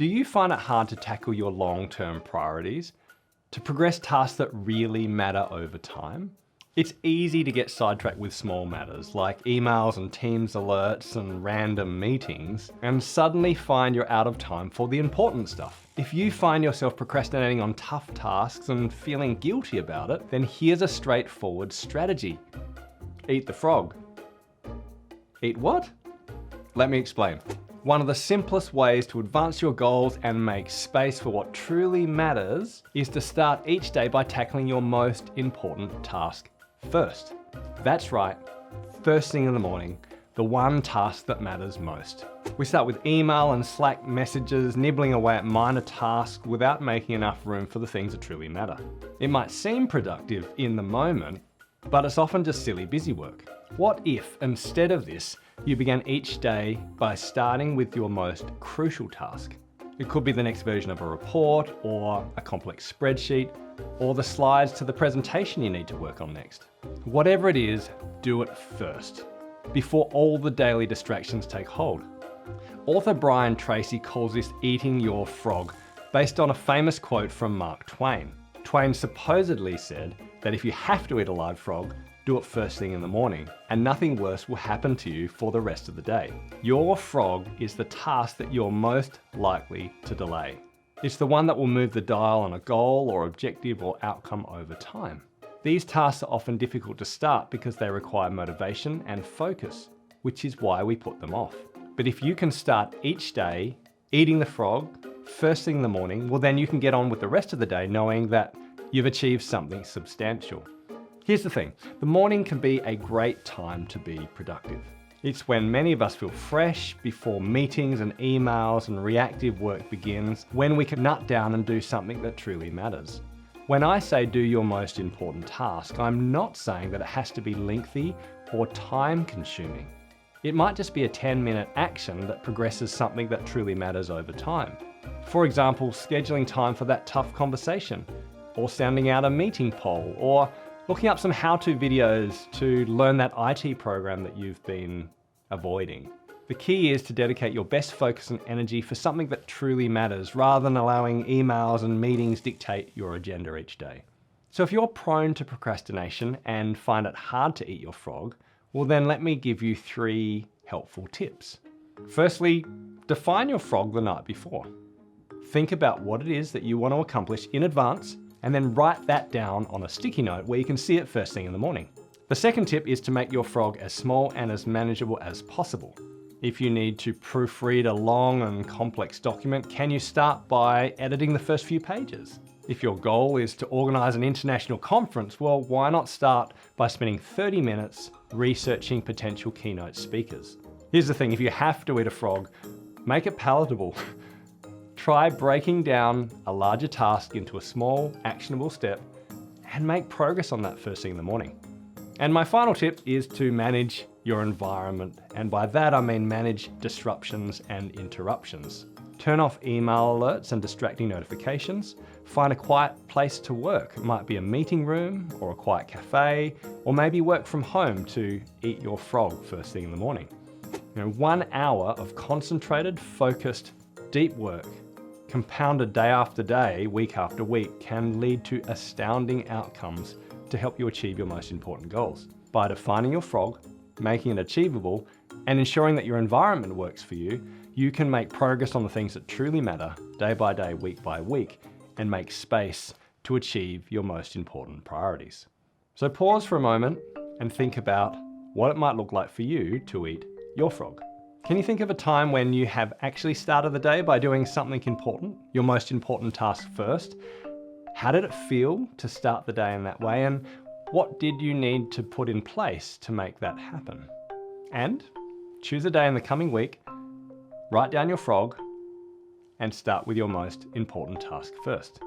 Do you find it hard to tackle your long-term priorities, to progress tasks that really matter over time? It's easy to get sidetracked with small matters like emails and Teams alerts and random meetings, and suddenly find you're out of time for the important stuff. If you find yourself procrastinating on tough tasks and feeling guilty about it, then here's a straightforward strategy. Eat the frog. Eat what? Let me explain. One of the simplest ways to advance your goals and make space for what truly matters is to start each day by tackling your most important task first. That's right, first thing in the morning, the one task that matters most. We start with email and Slack messages, nibbling away at minor tasks without making enough room for the things that truly matter. It might seem productive in the moment, but it's often just silly busy work. What if, instead of this, you began each day by starting with your most crucial task? It could be the next version of a report, or a complex spreadsheet, or the slides to the presentation you need to work on next. Whatever it is, do it first, before all the daily distractions take hold. Author Brian Tracy calls this eating your frog, based on a famous quote from Mark Twain. Twain supposedly said that if you have to eat a live frog, do it first thing in the morning, and nothing worse will happen to you for the rest of the day. Your frog is the task that you're most likely to delay. It's the one that will move the dial on a goal or objective or outcome over time. These tasks are often difficult to start because they require motivation and focus, which is why we put them off. But if you can start each day eating the frog first thing in the morning, well then you can get on with the rest of the day knowing that you've achieved something substantial. Here's the thing, the morning can be a great time to be productive. It's when many of us feel fresh before meetings and emails and reactive work begins, when we can nut down and do something that truly matters. When I say do your most important task, I'm not saying that it has to be lengthy or time-consuming. It might just be a 10-minute action that progresses something that truly matters over time. For example, scheduling time for that tough conversation, or sounding out a meeting poll, or looking up some how-to videos to learn that IT program that you've been avoiding. The key is to dedicate your best focus and energy for something that truly matters, rather than allowing emails and meetings dictate your agenda each day. So if you're prone to procrastination and find it hard to eat your frog, well then let me give you 3 helpful tips. Firstly, define your frog the night before. Think about what it is that you want to accomplish in advance, and then write that down on a sticky note where you can see it first thing in the morning. The second tip is to make your frog as small and as manageable as possible. If you need to proofread a long and complex document, can you start by editing the first few pages? If your goal is to organize an international conference, well, why not start by spending 30 minutes researching potential keynote speakers? Here's the thing, if you have to eat a frog, make it palatable. Try breaking down a larger task into a small, actionable step and make progress on that first thing in the morning. And my final tip is to manage your environment. And by that, I mean manage disruptions and interruptions. Turn off email alerts and distracting notifications. Find a quiet place to work. It might be a meeting room or a quiet cafe, or maybe work from home to eat your frog first thing in the morning. 1 hour of concentrated, focused, deep work, compounded day after day, week after week, can lead to astounding outcomes to help you achieve your most important goals. By defining your frog, making it achievable, and ensuring that your environment works for you, you can make progress on the things that truly matter day by day, week by week, and make space to achieve your most important priorities. So pause for a moment and think about what it might look like for you to eat your frog. Can you think of a time when you have actually started the day by doing something important, your most important task first? How did it feel to start the day in that way, and what did you need to put in place to make that happen? And choose a day in the coming week, write down your frog, and start with your most important task first.